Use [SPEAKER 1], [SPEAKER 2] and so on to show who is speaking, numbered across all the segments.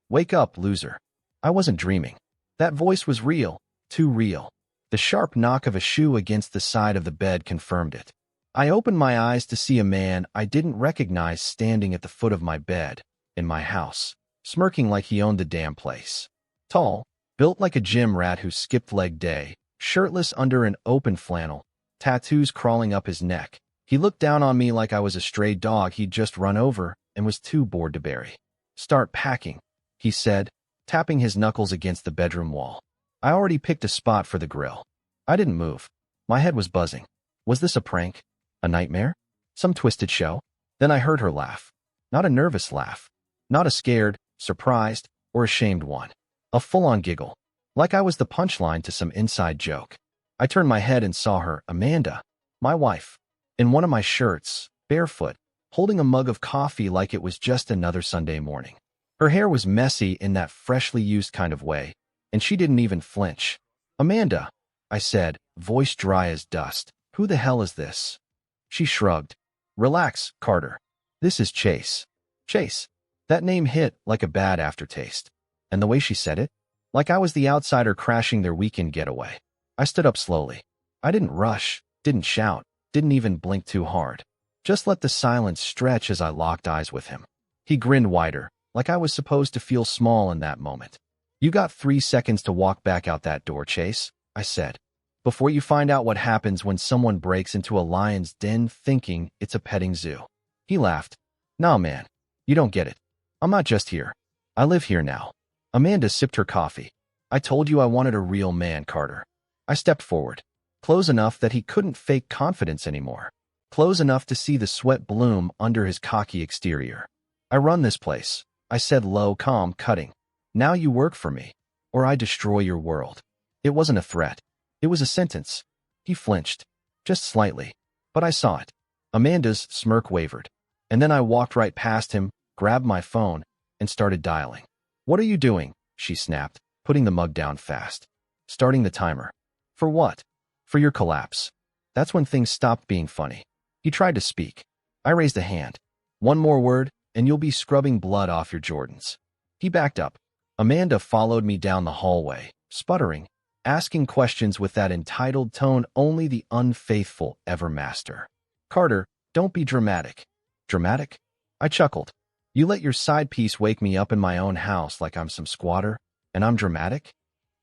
[SPEAKER 1] Wake up, loser. I wasn't dreaming. That voice was real, too real. The sharp knock of a shoe against the side of the bed confirmed it. I opened my eyes to see a man I didn't recognize standing at the foot of my bed, in my house, smirking like he owned the damn place. Tall, built like a gym rat who skipped leg day, shirtless under an open flannel, tattoos crawling up his neck. He looked down on me like I was a stray dog he'd just run over and was too bored to bury. Start packing, he said, tapping his knuckles against the bedroom wall. I already picked a spot for the grill. I didn't move. My head was buzzing. Was this a prank? A nightmare? Some twisted show? Then I heard her laugh. Not a nervous laugh. Not a scared, surprised, or ashamed one. A full-on giggle. Like I was the punchline to some inside joke. I turned my head and saw her, Amanda, my wife, in one of my shirts, barefoot, holding a mug of coffee like it was just another Sunday morning. Her hair was messy in that freshly used kind of way, and she didn't even flinch. Amanda, I said, voice dry as dust. Who the hell is this? She shrugged. Relax, Carter. This is Chase. Chase. That name hit like a bad aftertaste. And the way she said it, like I was the outsider crashing their weekend getaway. I stood up slowly. I didn't rush, didn't shout, didn't even blink too hard. Just let the silence stretch as I locked eyes with him. He grinned wider, like I was supposed to feel small in that moment. You got 3 seconds to walk back out that door, Chase, I said, before you find out what happens when someone breaks into a lion's den thinking it's a petting zoo. He laughed. Nah, man, you don't get it. I'm not just here. I live here now. Amanda sipped her coffee. I told you I wanted a real man, Carter. I stepped forward, close enough that he couldn't fake confidence anymore, close enough to see the sweat bloom under his cocky exterior. I run this place, I said low, calm, cutting. Now you work for me, or I destroy your world. It wasn't a threat. It was a sentence. He flinched, just slightly, but I saw it. Amanda's smirk wavered, and then I walked right past him, grabbed my phone, and started dialing. What are you doing? She snapped, putting the mug down fast. Starting the timer. For what? For your collapse. That's when things stopped being funny. He tried to speak. I raised a hand. One more word, and you'll be scrubbing blood off your Jordans. He backed up. Amanda followed me down the hallway, sputtering, asking questions with that entitled tone only the unfaithful ever master. Carter, don't be dramatic. Dramatic? I chuckled. You let your side piece wake me up in my own house like I'm some squatter, and I'm dramatic?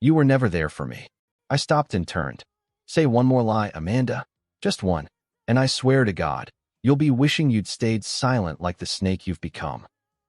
[SPEAKER 1] You were never there for me. I stopped and turned. Say one more lie, Amanda. Just one. And I swear to God, you'll be wishing you'd stayed silent like the snake you've become.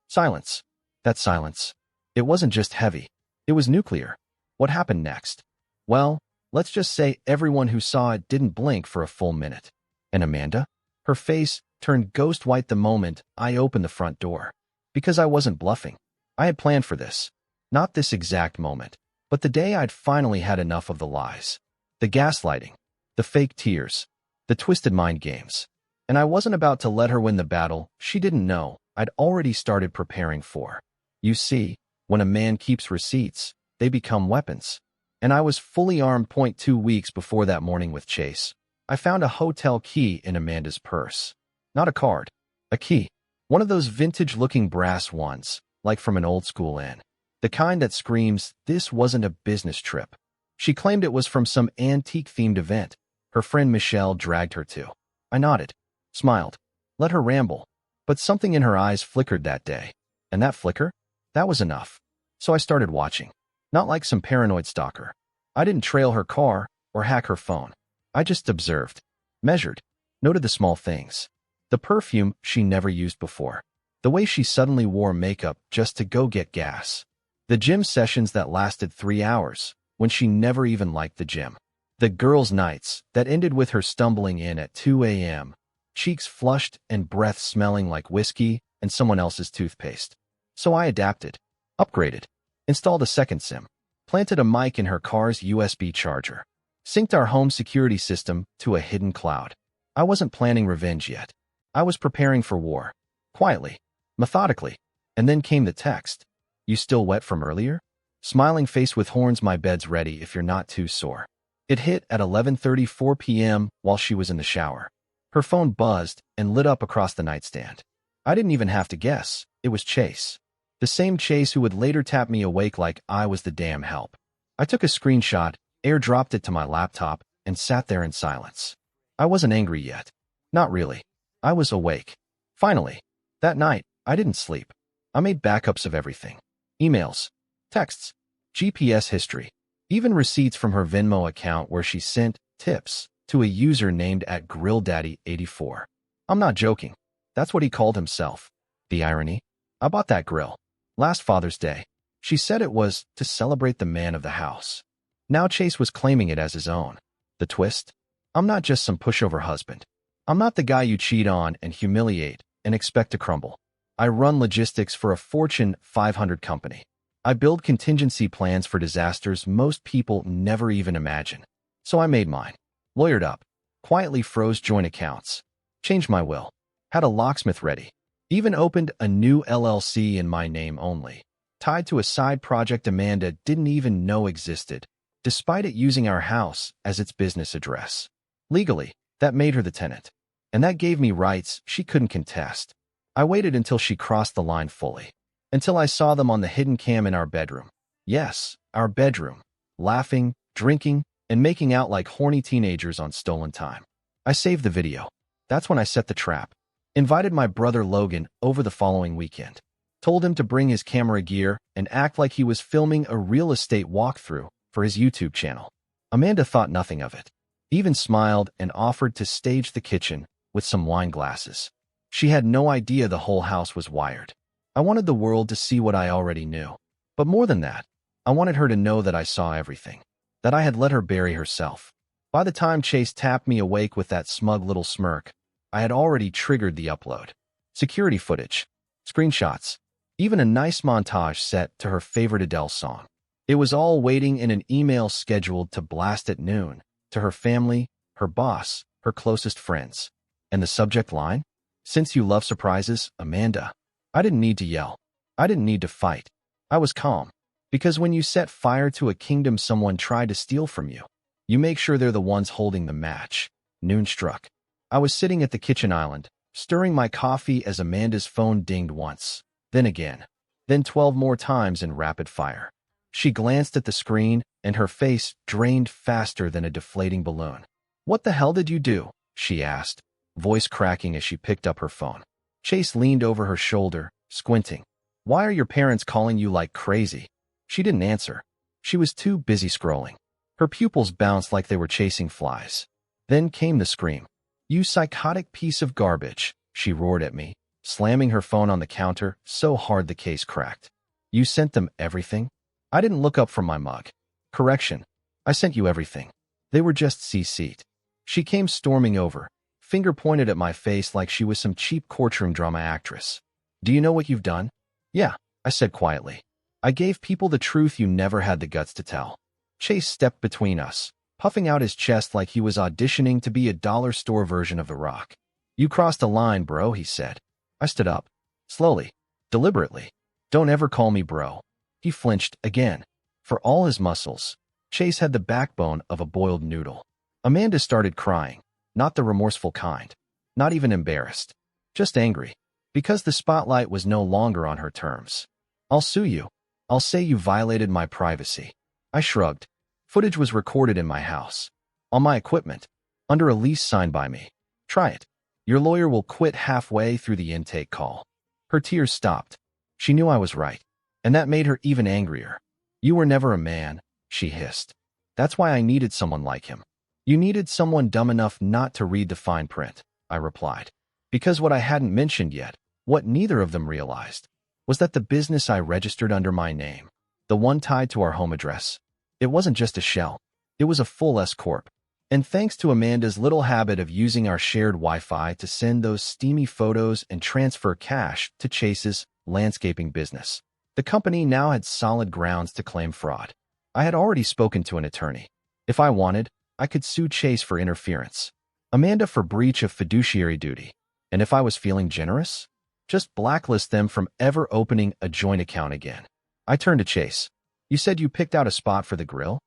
[SPEAKER 1] Silence. That silence. It wasn't just heavy. It was nuclear. What happened next? Well, let's just say everyone who saw it didn't blink for a full minute. And Amanda? Her face turned ghost white the moment I opened the front door. Because I wasn't bluffing. I had planned for this. Not this exact moment, but the day I'd finally had enough of the lies. The gaslighting. The fake tears. The twisted mind games. And I wasn't about to let her win the battle she didn't know I'd already started preparing for. You see, when a man keeps receipts, they become weapons. And I was fully armed 2 weeks before that morning with Chase. I found a hotel key in Amanda's purse. Not a card. A key. One of those vintage-looking brass ones, like from an old-school inn. The kind that screams, this wasn't a business trip. She claimed it was from some antique-themed event her friend Michelle dragged her to. I nodded, smiled, let her ramble. But something in her eyes flickered that day. And that flicker? That was enough. So I started watching. Not like some paranoid stalker. I didn't trail her car or hack her phone. I just observed, measured, noted the small things. The perfume she never used before. The way she suddenly wore makeup just to go get gas. The gym sessions that lasted 3 hours, when she never even liked the gym. The girls' nights that ended with her stumbling in at 2 a.m., cheeks flushed and breath smelling like whiskey and someone else's toothpaste. So I adapted, upgraded, installed a second SIM, planted a mic in her car's USB charger, synced our home security system to a hidden cloud. I wasn't planning revenge yet. I was preparing for war. Quietly, methodically. And then came the text. You still wet from earlier? Smiling face with horns, my bed's ready if you're not too sore. It hit at 11:34 p.m. while she was in the shower. Her phone buzzed and lit up across the nightstand. I didn't even have to guess. It was Chase. The same Chase who would later tap me awake like I was the damn help. I took a screenshot, airdropped it to my laptop, and sat there in silence. I wasn't angry yet. Not really. I was awake. Finally. That night, I didn't sleep. I made backups of everything. Emails, texts, GPS history, even receipts from her Venmo account where she sent tips to a user named @GrillDaddy84. I'm not joking. That's what he called himself. The irony? I bought that grill last Father's Day. She said it was to celebrate the man of the house. Now Chase was claiming it as his own. The twist? I'm not just some pushover husband. I'm not the guy you cheat on and humiliate and expect to crumble. I run logistics for a Fortune 500 company. I build contingency plans for disasters most people never even imagine. So I made mine. Lawyered up. Quietly froze joint accounts. Changed my will. Had a locksmith ready. Even opened a new LLC in my name only, tied to a side project Amanda didn't even know existed, despite it using our house as its business address. Legally, that made her the tenant. And that gave me rights she couldn't contest. I waited until she crossed the line fully. Until I saw them on the hidden cam in our bedroom. Yes, our bedroom. Laughing, drinking, and making out like horny teenagers on stolen time. I saved the video. That's when I set the trap. Invited my brother Logan over the following weekend. Told him to bring his camera gear and act like he was filming a real estate walkthrough for his YouTube channel. Amanda thought nothing of it. Even smiled and offered to stage the kitchen with some wine glasses. She had no idea the whole house was wired. I wanted the world to see what I already knew. But more than that, I wanted her to know that I saw everything. That I had let her bury herself. By the time Chase tapped me awake with that smug little smirk, I had already triggered the upload. Security footage, screenshots, even a nice montage set to her favorite Adele song. It was all waiting in an email scheduled to blast at noon, to her family, her boss, her closest friends. And the subject line? Since you love surprises, Amanda. I didn't need to yell. I didn't need to fight. I was calm. Because when you set fire to a kingdom someone tried to steal from you, you make sure they're the ones holding the match. Noon struck. I was sitting at the kitchen island, stirring my coffee as Amanda's phone dinged once, then again, then 12 more times in rapid fire. She glanced at the screen, and her face drained faster than a deflating balloon. "What the hell did you do?" she asked, voice cracking as she picked up her phone. Chase leaned over her shoulder, squinting. "Why are your parents calling you like crazy?" She didn't answer. She was too busy scrolling. Her pupils bounced like they were chasing flies. Then came the scream. "You psychotic piece of garbage," she roared at me, slamming her phone on the counter so hard the case cracked. "You sent them everything?" I didn't look up from my mug. "Correction. I sent you everything. They were just CC'd." She came storming over, finger pointed at my face like she was some cheap courtroom drama actress. "Do you know what you've done?" "Yeah," I said quietly. "I gave people the truth you never had the guts to tell." Chase stepped between us, puffing out his chest like he was auditioning to be a dollar store version of The Rock. "You crossed a line, bro," he said. I stood up. Slowly. Deliberately. "Don't ever call me bro." He flinched again. For all his muscles, Chase had the backbone of a boiled noodle. Amanda started crying. Not the remorseful kind. Not even embarrassed. Just angry. Because the spotlight was no longer on her terms. "I'll sue you. I'll say you violated my privacy." I shrugged. Footage was recorded in my house. On my equipment. Under a lease signed by me. "Try it. Your lawyer will quit halfway through the intake call." Her tears stopped. She knew I was right. And that made her even angrier. "You were never a man," she hissed. "That's why I needed someone like him." "You needed someone dumb enough not to read the fine print," I replied. Because what I hadn't mentioned yet, what neither of them realized, was that the business I registered under my name, the one tied to our home address, it wasn't just a shell. It was a full S-corp. And thanks to Amanda's little habit of using our shared Wi-Fi to send those steamy photos and transfer cash to Chase's landscaping business, the company now had solid grounds to claim fraud. I had already spoken to an attorney. If I wanted, I could sue Chase for interference, Amanda for breach of fiduciary duty, and if I was feeling generous, just blacklist them from ever opening a joint account again. I turned to Chase. "You said you picked out a spot for the grill?"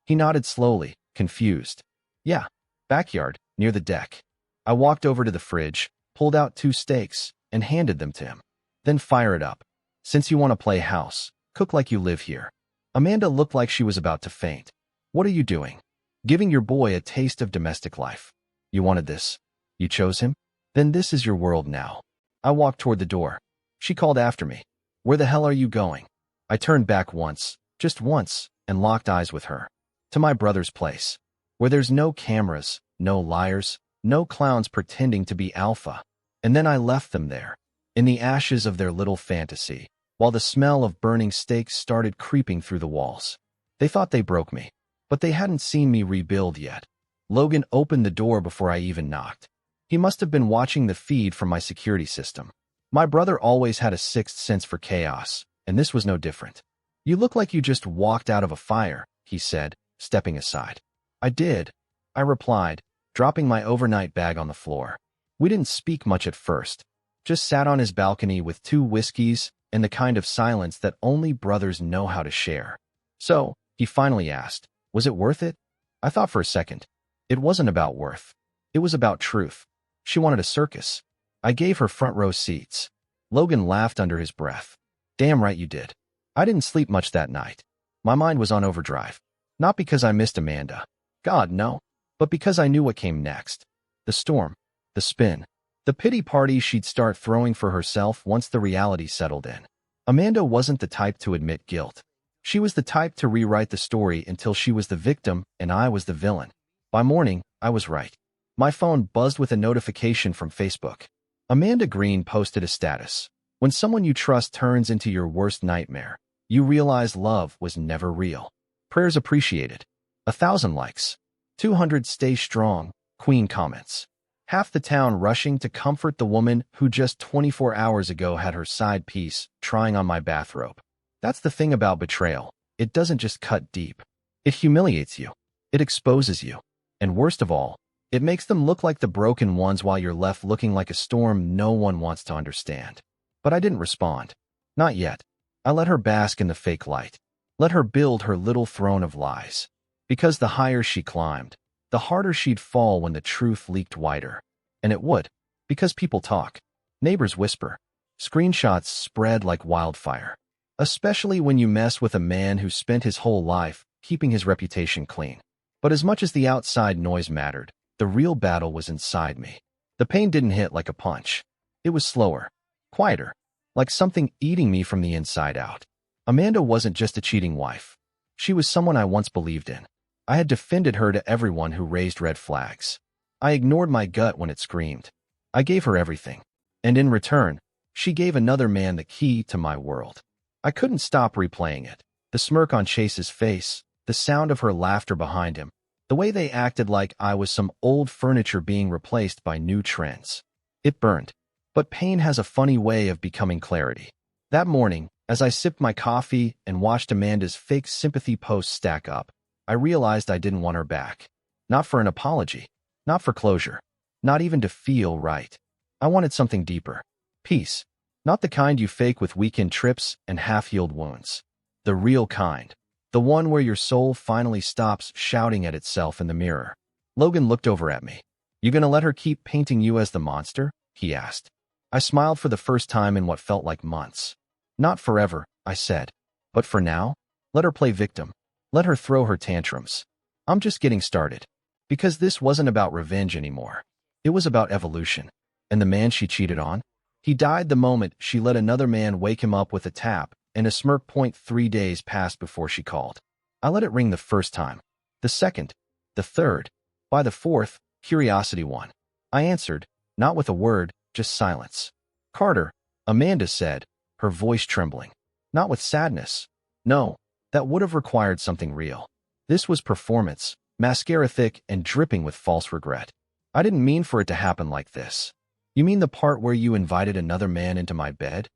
[SPEAKER 1] He nodded slowly, confused. "Yeah, backyard, near the deck." I walked over to the fridge, pulled out 2 steaks, and handed them to him. "Then fire it up. Since you want to play house, cook like you live here. Amanda looked like she was about to faint. What are you doing? Giving your boy a taste of domestic life. You wanted this. You chose him? Then this is your world now. I walked toward the door. She called after me. Where the hell are you going? I turned back once, just once, and locked eyes with her. To my brother's place. Where there's no cameras, no liars, no clowns pretending to be alpha. And then I left them there, in the ashes of their little fantasy, while the smell of burning steaks started creeping through the walls. They thought they broke me, but they hadn't seen me rebuild yet. Logan opened the door before I even knocked. He must have been watching the feed from my security system. My brother always had a sixth sense for chaos, and this was no different. You look like you just walked out of a fire, he said, stepping aside. I did, I replied, dropping my overnight bag on the floor. We didn't speak much at first, just sat on his balcony with 2 whiskeys and the kind of silence that only brothers know how to share. So, he finally asked, was it worth it? I thought for a second. It wasn't about worth. It was about truth. She wanted a circus. I gave her front row seats. Logan laughed under his breath. Damn right you did. I didn't sleep much that night. My mind was on overdrive. Not because I missed Amanda. God, no. But because I knew what came next. The storm. The spin. The pity party she'd start throwing for herself once the reality settled in. Amanda wasn't the type to admit guilt. She was the type to rewrite the story until she was the victim and I was the villain. By morning, I was right. My phone buzzed with a notification from Facebook. Amanda Green posted a status. When someone you trust turns into your worst nightmare, you realize love was never real. Prayers appreciated. 1,000 likes. 200 stay strong, Queen comments. Half the town rushing to comfort the woman who just 24 hours ago had her side piece trying on my bathrobe. That's the thing about betrayal. It doesn't just cut deep. It humiliates you. It exposes you. And worst of all, it makes them look like the broken ones while you're left looking like a storm no one wants to understand. But I didn't respond. Not yet. I let her bask in the fake light. Let her build her little throne of lies. Because the higher she climbed, the harder she'd fall when the truth leaked wider. And it would. Because people talk. Neighbors whisper. Screenshots spread like wildfire. Especially when you mess with a man who spent his whole life keeping his reputation clean. But as much as the outside noise mattered, the real battle was inside me. The pain didn't hit like a punch. It was slower, quieter, like something eating me from the inside out. Amanda wasn't just a cheating wife. She was someone I once believed in. I had defended her to everyone who raised red flags. I ignored my gut when it screamed. I gave her everything. And in return, she gave another man the key to my world. I couldn't stop replaying it. The smirk on Chase's face, the sound of her laughter behind him, the way they acted like I was some old furniture being replaced by new trends. It burned. But pain has a funny way of becoming clarity. That morning, as I sipped my coffee and watched Amanda's fake sympathy posts stack up, I realized I didn't want her back. Not for an apology. Not for closure. Not even to feel right. I wanted something deeper. Peace. Not the kind you fake with weekend trips and half-healed wounds. The real kind. The one where your soul finally stops shouting at itself in the mirror. Logan looked over at me. You gonna let her keep painting you as the monster? He asked. I smiled for the first time in what felt like months. Not forever, I said. But for now, let her play victim. Let her throw her tantrums. I'm just getting started. Because this wasn't about revenge anymore. It was about evolution. And the man she cheated on? He died the moment she let another man wake him up with a tap and a smirk. 3 days passed before she called. I let it ring the first time. The second. The third. By the fourth, curiosity won. I answered, not with a word, just silence. Carter, Amanda said, her voice trembling. Not with sadness. No, that would have required something real. This was performance, mascara thick and dripping with false regret. I didn't mean for it to happen like this. You mean the part where you invited another man into my bed?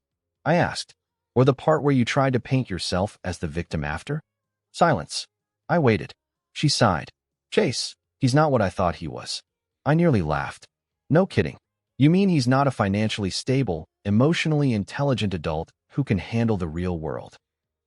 [SPEAKER 1] I asked. Or the part where you tried to paint yourself as the victim after? Silence. I waited. She sighed. Chase, he's not what I thought he was. I nearly laughed. No kidding. You mean he's not a financially stable, emotionally intelligent adult who can handle the real world?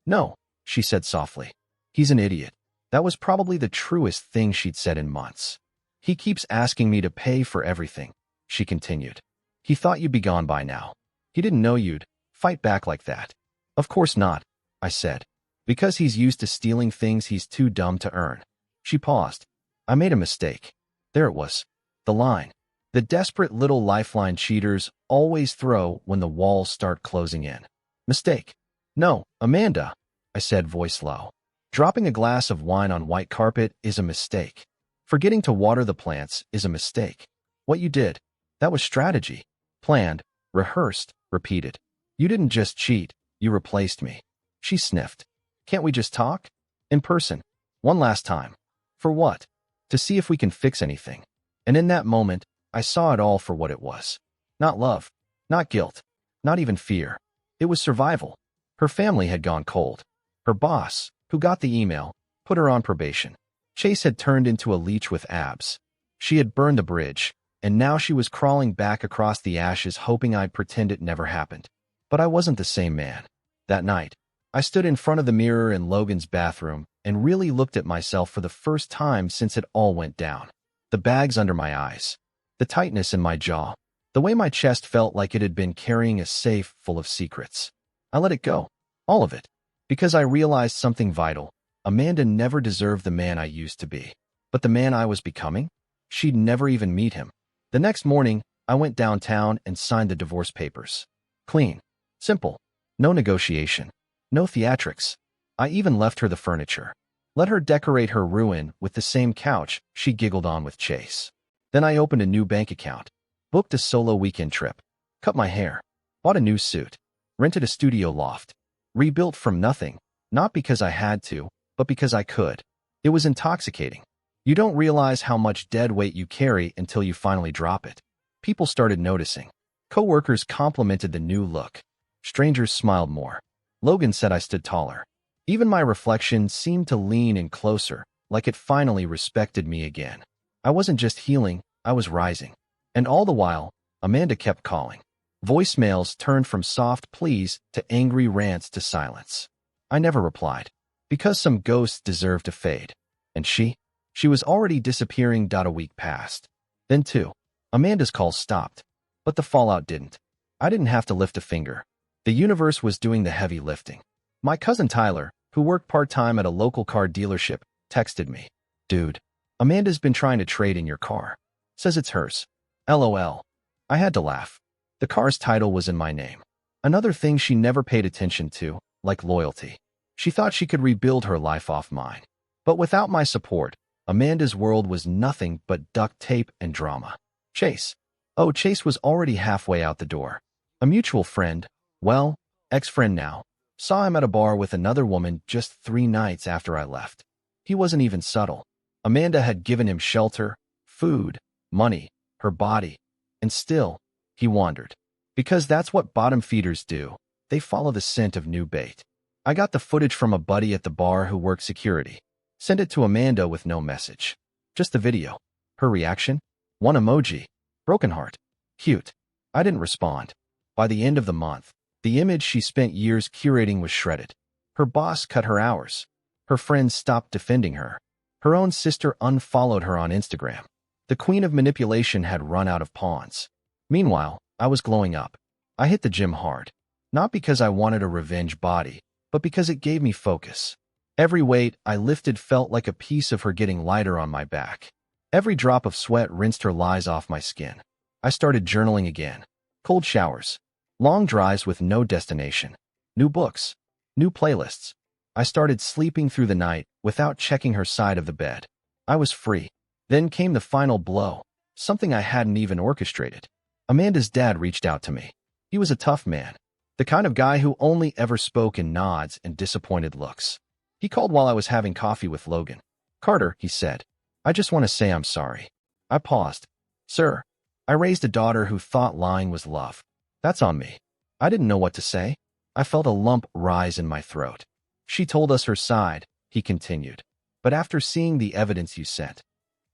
[SPEAKER 1] No, she said softly. He's an idiot. That was probably the truest thing she'd said in months. He keeps asking me to pay for everything, she continued. He thought you'd be gone by now. He didn't know you'd fight back like that. Of course not, I said. Because he's used to stealing things he's too dumb to earn. She paused. I made a mistake. There it was. The line. The desperate little lifeline cheaters always throw when the walls start closing in. Mistake. No, Amanda, I said, voice low. Dropping a glass of wine on white carpet is a mistake. Forgetting to water the plants is a mistake. What you did, that was strategy. Planned, rehearsed, repeated. You didn't just cheat, you replaced me. She sniffed. Can't we just talk? In person. One last time. For what? To see if we can fix anything. And in that moment, I saw it all for what it was. Not love. Not guilt. Not even fear. It was survival. Her family had gone cold. Her boss, who got the email, put her on probation. Chase had turned into a leech with abs. She had burned the bridge, and now she was crawling back across the ashes hoping I'd pretend it never happened. But I wasn't the same man. That night, I stood in front of the mirror in Logan's bathroom and really looked at myself for the first time since it all went down. The bags under my eyes, the tightness in my jaw, the way my chest felt like it had been carrying a safe full of secrets. I let it go. All of it. Because I realized something vital. Amanda never deserved the man I used to be. But the man I was becoming? She'd never even meet him. The next morning, I went downtown and signed the divorce papers. Clean. Simple. No negotiation. No theatrics. I even left her the furniture. Let her decorate her ruin with the same couch she giggled on with Chase. Then I opened a new bank account, booked a solo weekend trip, cut my hair, bought a new suit, rented a studio loft, rebuilt from nothing, not because I had to, but because I could. It was intoxicating. You don't realize how much dead weight you carry until you finally drop it. People started noticing. Coworkers complimented the new look. Strangers smiled more. Logan said I stood taller. Even my reflection seemed to lean in closer, like it finally respected me again. I wasn't just healing, I was rising. And all the while, Amanda kept calling. Voicemails turned from soft pleas to angry rants to silence. I never replied, because some ghosts deserve to fade. And she was already disappearing. A week passed. Then too, Amanda's calls stopped. But the fallout didn't. I didn't have to lift a finger. The universe was doing the heavy lifting. My cousin Tyler, who worked part-time at a local car dealership, texted me. Dude, Amanda's been trying to trade in your car. Says it's hers. LOL. I had to laugh. The car's title was in my name. Another thing she never paid attention to, like loyalty. She thought she could rebuild her life off mine. But without my support, Amanda's world was nothing but duct tape and drama. Chase. Oh, Chase was already halfway out the door. A mutual friend, well, ex-friend now, saw him at a bar with another woman just 3 nights after I left. He wasn't even subtle. Amanda had given him shelter, food, money, her body, and still, he wandered. Because that's what bottom feeders do. They follow the scent of new bait. I got the footage from a buddy at the bar who worked security. Sent it to Amanda with no message. Just the video. Her reaction? 1 emoji. Broken heart. Cute. I didn't respond. By the end of the month, the image she spent years curating was shredded. Her boss cut her hours. Her friends stopped defending her. Her own sister unfollowed her on Instagram. The queen of manipulation had run out of pawns. Meanwhile, I was glowing up. I hit the gym hard. Not because I wanted a revenge body, but because it gave me focus. Every weight I lifted felt like a piece of her getting lighter on my back. Every drop of sweat rinsed her lies off my skin. I started journaling again. Cold showers. Long drives with no destination. New books. New playlists. I started sleeping through the night without checking her side of the bed. I was free. Then came the final blow. Something I hadn't even orchestrated. Amanda's dad reached out to me. He was a tough man. The kind of guy who only ever spoke in nods and disappointed looks. He called while I was having coffee with Logan. Carter, he said, I just want to say I'm sorry. I paused. Sir, I raised a daughter who thought lying was love. That's on me. I didn't know what to say. I felt a lump rise in my throat. She told us her side, he continued. But after seeing the evidence you sent,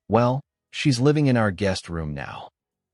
[SPEAKER 1] well, she's living in our guest room now.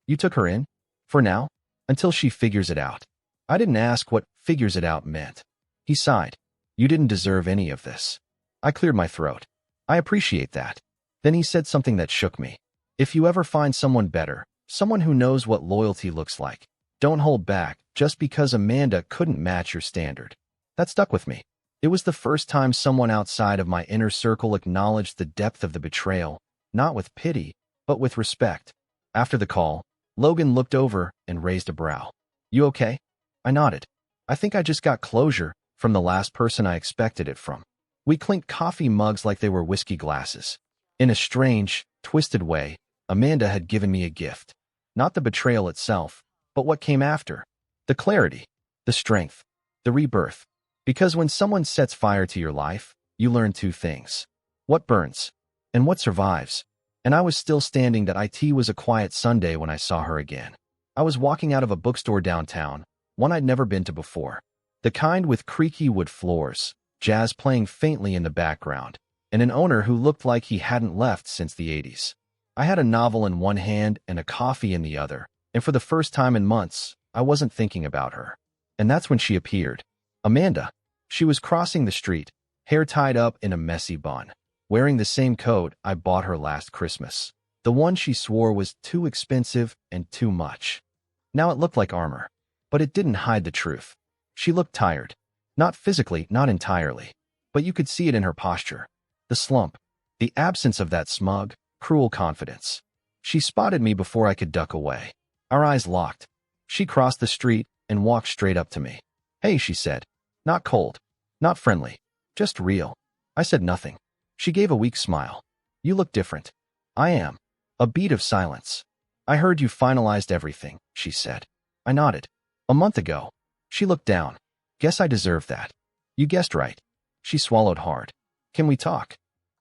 [SPEAKER 1] You took her in? For now? Until she figures it out. I didn't ask what figures it out meant. He sighed. You didn't deserve any of this. I cleared my throat. I appreciate that. Then he said something that shook me. If you ever find someone better, someone who knows what loyalty looks like, don't hold back just because Amanda couldn't match your standard. That stuck with me. It was the first time someone outside of my inner circle acknowledged the depth of the betrayal, not with pity, but with respect. After the call, Logan looked over and raised a brow. You okay? I nodded. I think I just got closure from the last person I expected it from. We clinked coffee mugs like they were whiskey glasses. In a strange, twisted way, Amanda had given me a gift. Not the betrayal itself, but what came after. The clarity, the strength, the rebirth. Because when someone sets fire to your life, you learn two things. What burns and what survives. And I was still standing that it was a quiet Sunday when I saw her again. I was walking out of a bookstore downtown, one I'd never been to before. The kind with creaky wood floors, jazz playing faintly in the background, and an owner who looked like he hadn't left since the 80s. I had a novel in one hand and a coffee in the other, and for the first time in months, I wasn't thinking about her. And that's when she appeared. Amanda. She was crossing the street, hair tied up in a messy bun, wearing the same coat I bought her last Christmas. The one she swore was too expensive and too much. Now it looked like armor, but it didn't hide the truth. She looked tired. Not physically, not entirely, but you could see it in her posture. The slump, the absence of that smug, cruel confidence. She spotted me before I could duck away. Our eyes locked. She crossed the street and walked straight up to me. Hey, she said. Not cold, not friendly, just real. I said nothing. She gave a weak smile. You look different. I am. A beat of silence. I heard you finalized everything, she said. I nodded. A month ago. She looked down. Guess I deserve that. You guessed right. She swallowed hard. Can we talk?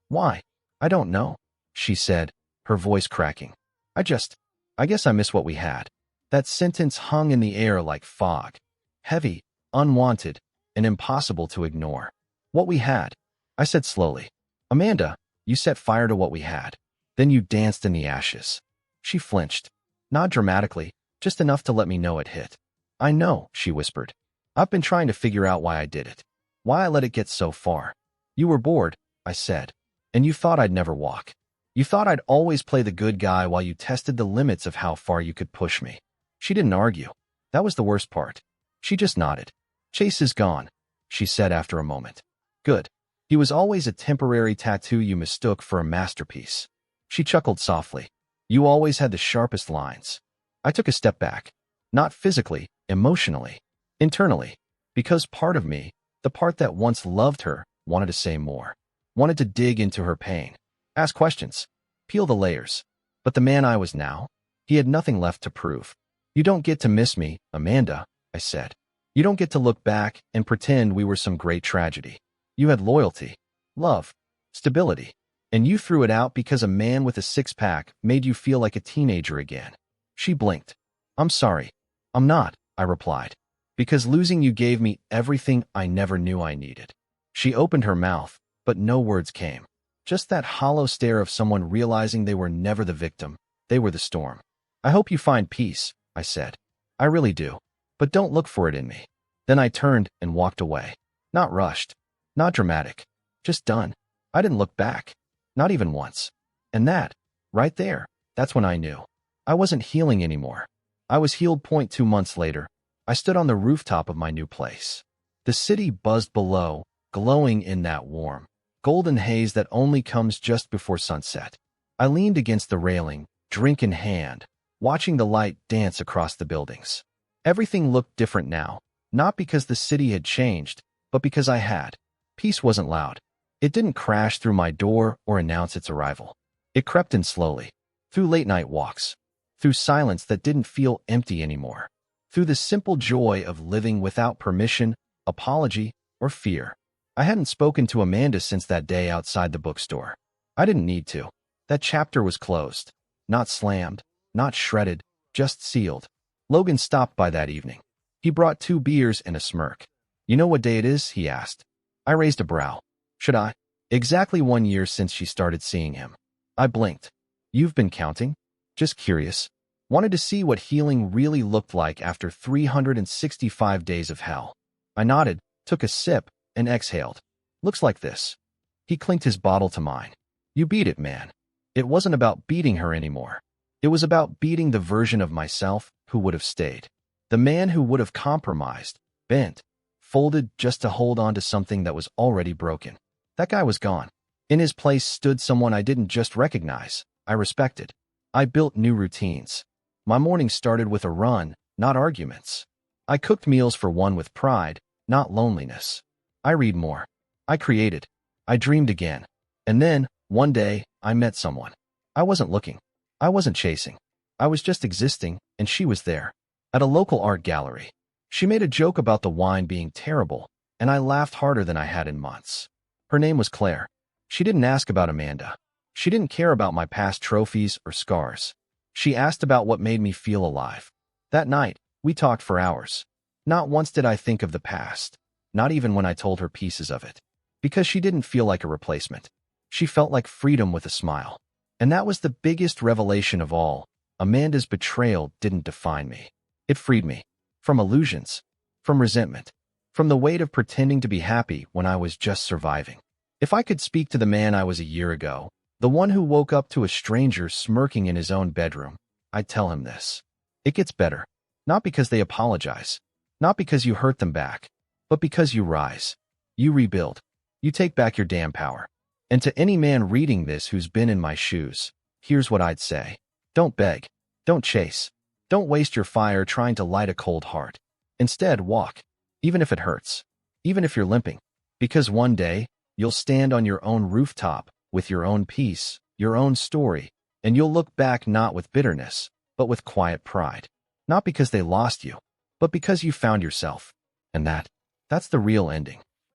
[SPEAKER 1] Why? I don't know, she said, her voice cracking. I guess I miss what we had. That sentence hung in the air like fog. Heavy, unwanted, and impossible to ignore. What we had, I said slowly. Amanda, you set fire to what we had. Then you danced in the ashes. She flinched. Not dramatically, just enough to let me know it hit. I know, she whispered. I've been trying to figure out why I did it. Why I let it get so far. You were bored, I said. And you thought I'd never walk. You thought I'd always play the good guy while you tested the limits of how far you could push me. She didn't argue. That was the worst part. She just nodded. Chase is gone, she said after a moment. Good. He was always a temporary tattoo you mistook for a masterpiece. She chuckled softly. You always had the sharpest lines. I took a step back. Not physically, emotionally, internally. Because part of me, the part that once loved her, wanted to say more. Wanted to dig into her pain. Ask questions. Peel the layers. But the man I was now, he had nothing left to prove. You don't get to miss me, Amanda, I said. You don't get to look back and pretend we were some great tragedy. You had loyalty, love, stability, and you threw it out because a man with a six-pack made you feel like a teenager again. She blinked. I'm sorry. I'm not, I replied. Because losing you gave me everything I never knew I needed. She opened her mouth, but no words came. Just that hollow stare of someone realizing they were never the victim, they were the storm. I hope you find peace, I said. I really do. But don't look for it in me. Then I turned and walked away. Not rushed. Not dramatic. Just done. I didn't look back. Not even once. And that, right there, that's when I knew. I wasn't healing anymore. I was healed. 2 months later, I stood on the rooftop of my new place. The city buzzed below, glowing in that warm, golden haze that only comes just before sunset. I leaned against the railing, drink in hand, watching the light dance across the buildings. Everything looked different now, not because the city had changed, but because I had. Peace wasn't loud. It didn't crash through my door or announce its arrival. It crept in slowly, through late-night walks, through silence that didn't feel empty anymore, through the simple joy of living without permission, apology, or fear. I hadn't spoken to Amanda since that day outside the bookstore. I didn't need to. That chapter was closed. Not slammed, not shredded, just sealed. Logan stopped by that evening. He brought 2 beers and a smirk. You know what day it is? He asked. I raised a brow. Should I? Exactly 1 year since she started seeing him. I blinked. You've been counting? Just curious. Wanted to see what healing really looked like after 365 days of hell. I nodded, took a sip, and exhaled. Looks like this. He clinked his bottle to mine. You beat it, man. It wasn't about beating her anymore. It was about beating the version of myself who would have stayed. The man who would have compromised, bent, folded just to hold on to something that was already broken. That guy was gone. In his place stood someone I didn't just recognize, I respected. I built new routines. My mornings started with a run, not arguments. I cooked meals for one with pride, not loneliness. I read more. I created. I dreamed again. And then, one day, I met someone. I wasn't looking. I wasn't chasing. I was just existing, and she was there. At a local art gallery. She made a joke about the wine being terrible, and I laughed harder than I had in months. Her name was Claire. She didn't ask about Amanda. She didn't care about my past trophies or scars. She asked about what made me feel alive. That night, we talked for hours. Not once did I think of the past, not even when I told her pieces of it. Because she didn't feel like a replacement. She felt like freedom with a smile. And that was the biggest revelation of all. Amanda's betrayal didn't define me. It freed me. From illusions. From resentment. From the weight of pretending to be happy when I was just surviving. If I could speak to the man I was a year ago, the one who woke up to a stranger smirking in his own bedroom, I'd tell him this. It gets better. Not because they apologize. Not because you hurt them back. But because you rise. You rebuild. You take back your damn power. And to any man reading this who's been in my shoes, here's what I'd say. Don't beg. Don't chase. Don't waste your fire trying to light a cold heart. Instead, walk. Even if it hurts. Even if you're limping. Because one day, you'll stand on your own rooftop, with your own peace, your own story, and you'll look back not with bitterness, but with quiet pride. Not because they lost you, but because you found yourself. And that's the real ending.